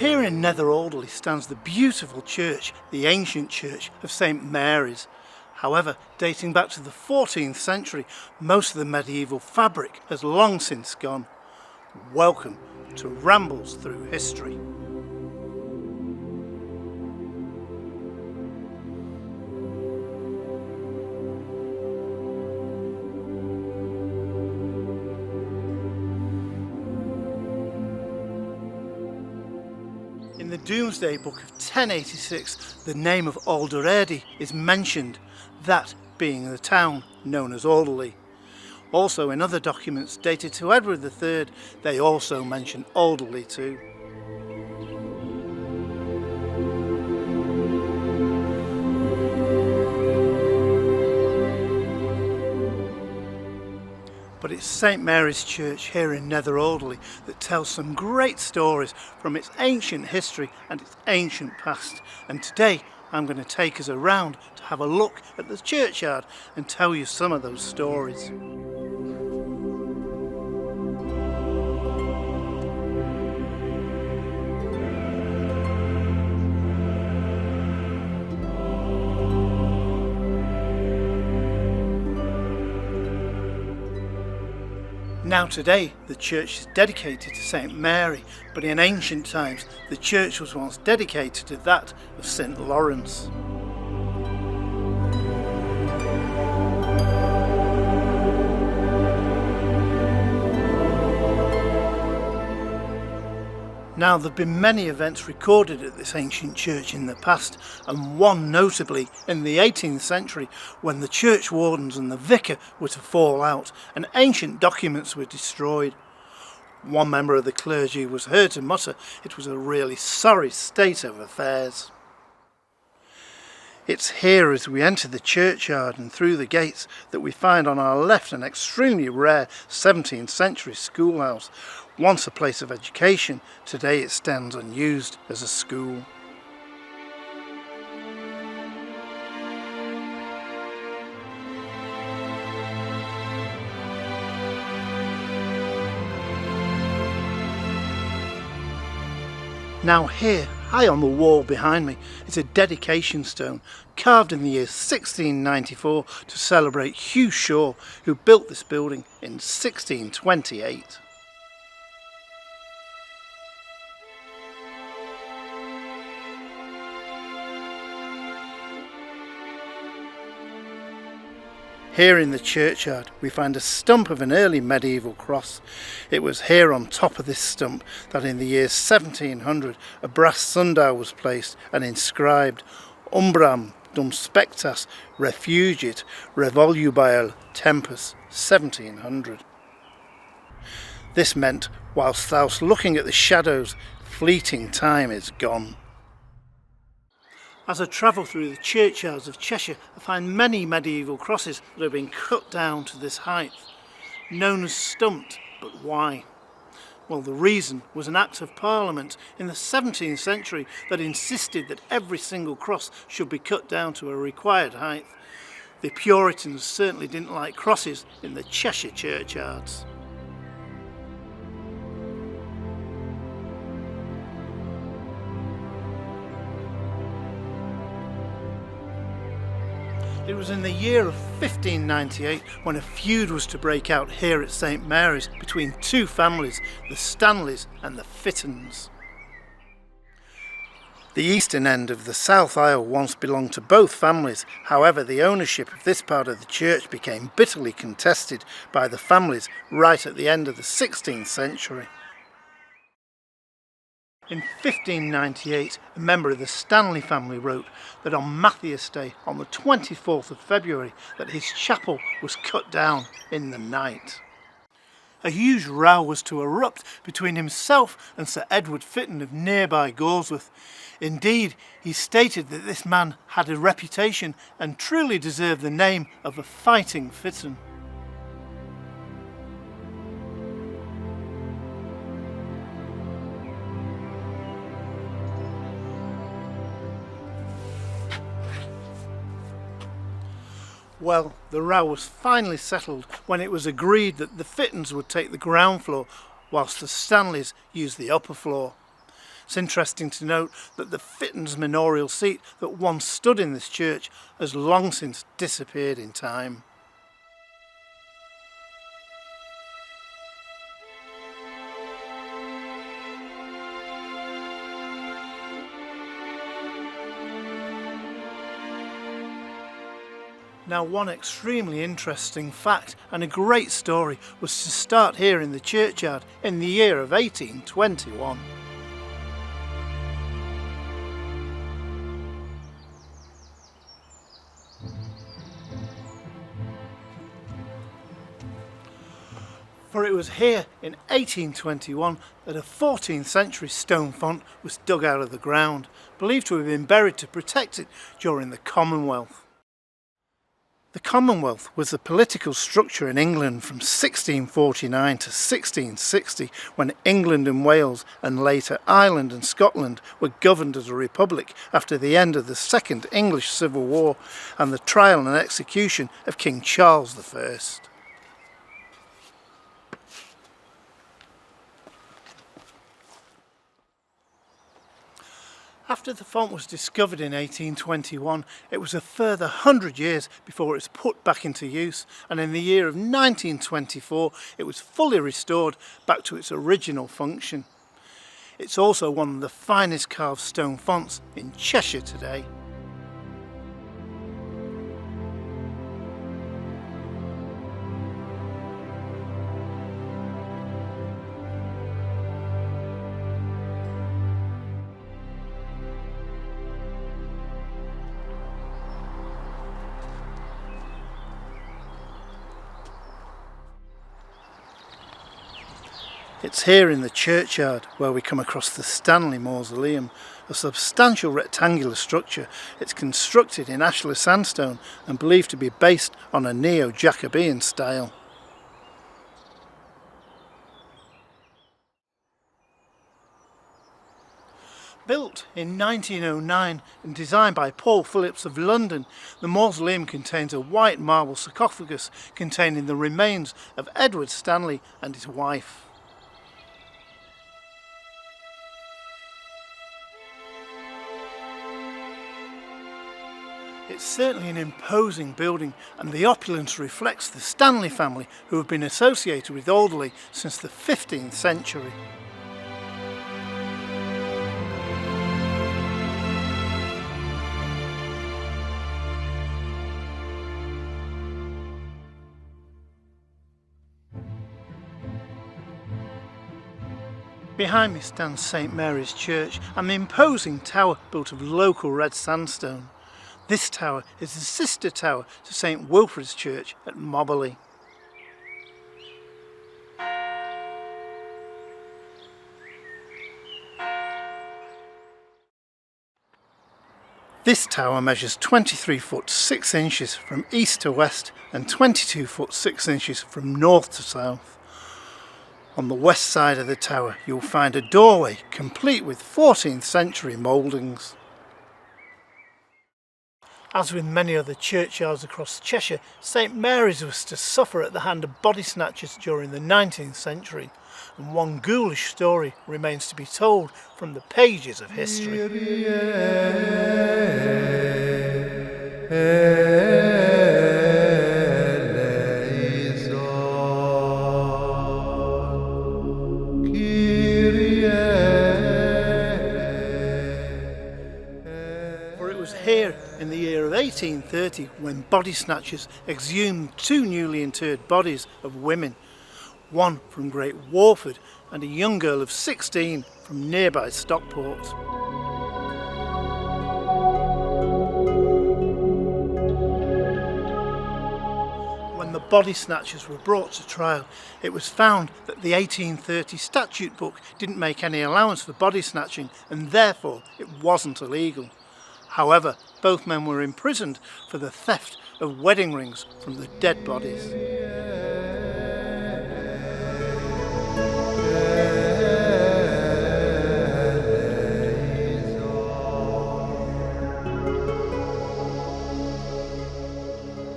Here in Nether Alderley stands the beautiful church, the ancient church of St Mary's. However, dating back to the 14th century, most of the medieval fabric has long since gone. Welcome to Rambles Through History. In the Domesday Book of 1086, the name of Alderley is mentioned, that being the town known as Alderley. Also in other documents dated to Edward III, they also mention Alderley too. But it's St Mary's Church here in Nether Alderley that tells some great stories from its ancient history and its ancient past. And today I'm going to take us around to have a look at the churchyard and tell you some of those stories. Now today the church is dedicated to St Mary, but in ancient times the church was once dedicated to that of St Lawrence. Now there have been many events recorded at this ancient church in the past, and one notably in the 18th century when the church wardens and the vicar were to fall out and ancient documents were destroyed. One member of the clergy was heard to mutter it was a really sorry state of affairs. It's here as we enter the churchyard and through the gates that we find on our left an extremely rare 17th century schoolhouse. Once a place of education, today it stands unused as a school. Now here, high on the wall behind me, is a dedication stone carved in the year 1694 to celebrate Hugh Shaw, who built this building in 1628. Here in the churchyard we find a stump of an early medieval cross. It was here on top of this stump that in the year 1700 a brass sundial was placed and inscribed Umbram dum spectas refugit revolubile tempus 1700. This meant, whilst thou'st looking at the shadows, fleeting time is gone. As I travel through the churchyards of Cheshire, I find many medieval crosses that have been cut down to this height, known as stumped, but why? Well, the reason was an Act of Parliament in the 17th century that insisted that every single cross should be cut down to a required height. The Puritans certainly didn't like crosses in the Cheshire churchyards. It was in the year of 1598 when a feud was to break out here at St Mary's between two families, the Stanleys and the Feuds. The eastern end of the south aisle once belonged to both families. However, the ownership of this part of the church became bitterly contested by the families right at the end of the 16th century. In 1598, a member of the Stanley family wrote that on Matthias Day, on the 24th of February, that his chapel was cut down in the night. A huge row was to erupt between himself and Sir Edward Fitton of nearby Goresworth. Indeed, he stated that this man had a reputation and truly deserved the name of a fighting Fitton. Well, the row was finally settled when it was agreed that the Fittons would take the ground floor whilst the Stanleys used the upper floor. It's interesting to note that the Fittons manorial seat that once stood in this church has long since disappeared in time. Now, one extremely interesting fact and a great story was to start here in the churchyard in the year of 1821. For it was here in 1821 that a 14th century stone font was dug out of the ground, believed to have been buried to protect it during the Commonwealth. The Commonwealth was the political structure in England from 1649 to 1660, when England and Wales and later Ireland and Scotland were governed as a republic after the end of the Second English Civil War and the trial and execution of King Charles I. After the font was discovered in 1821, it was a further 100 years before it was put back into use, and in the year of 1924 it was fully restored back to its original function. It's also one of the finest carved stone fonts in Cheshire today. It's here in the churchyard where we come across the Stanley mausoleum, a substantial rectangular structure. It's constructed in ashlar sandstone and believed to be based on a neo-Jacobean style. Built in 1909 and designed by Paul Phillips of London, the mausoleum contains a white marble sarcophagus containing the remains of Edward Stanley and his wife. It's certainly an imposing building, and the opulence reflects the Stanley family, who have been associated with Alderley since the 15th century. Behind me stands St Mary's Church and the imposing tower built of local red sandstone. This tower is the sister tower to St Wilfrid's Church at Mausoleum. This tower measures 23 foot 6 inches from east to west and 22 foot 6 inches from north to south. On the west side of the tower you'll find a doorway complete with 14th century mouldings. As with many other churchyards across Cheshire, St Mary's was to suffer at the hand of body snatchers during the 19th century, and one ghoulish story remains to be told from the pages of history. For it was here in the year of 1830 when body snatchers exhumed two newly interred bodies of women, one from Great Warford and a young girl of 16 from nearby Stockport. When the body snatchers were brought to trial, it was found that the 1830 statute book didn't make any allowance for body snatching, and therefore it wasn't illegal. However, both men were imprisoned for the theft of wedding rings from the dead bodies.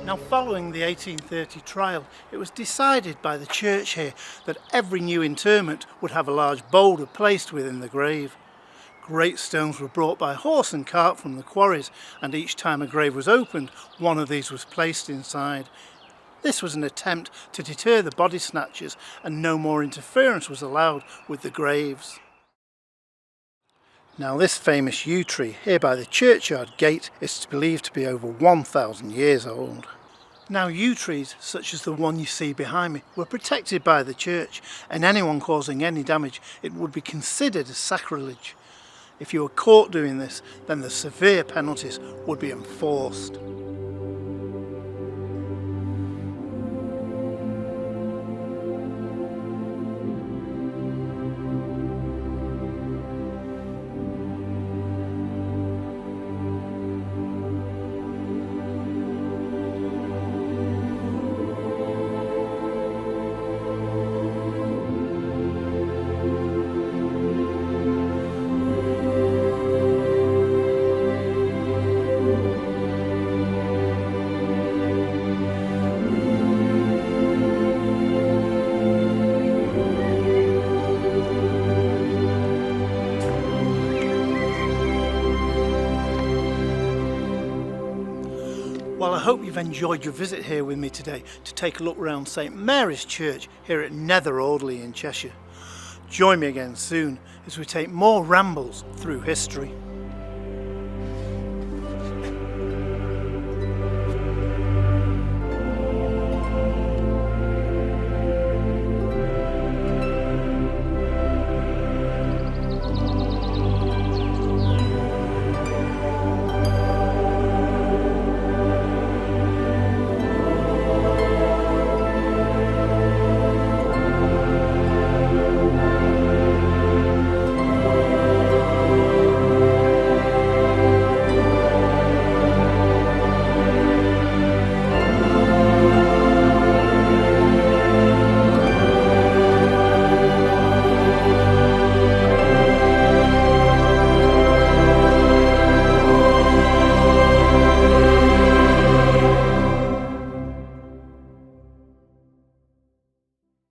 Now, following the 1830 trial, it was decided by the church here that every new interment would have a large boulder placed within the grave. Great stones were brought by horse and cart from the quarries, and each time a grave was opened, one of these was placed inside. This was an attempt to deter the body snatchers, and no more interference was allowed with the graves. Now this famous yew tree here by the churchyard gate is believed to be over 1,000 years old. Now yew trees, such as the one you see behind me, were protected by the church, and anyone causing any damage, it would be considered as sacrilege. If you were caught doing this, then the severe penalties would be enforced. Well, I hope you've enjoyed your visit here with me today to take a look around St Mary's Church here at Nether Alderley in Cheshire. Join me again soon as we take more rambles through history.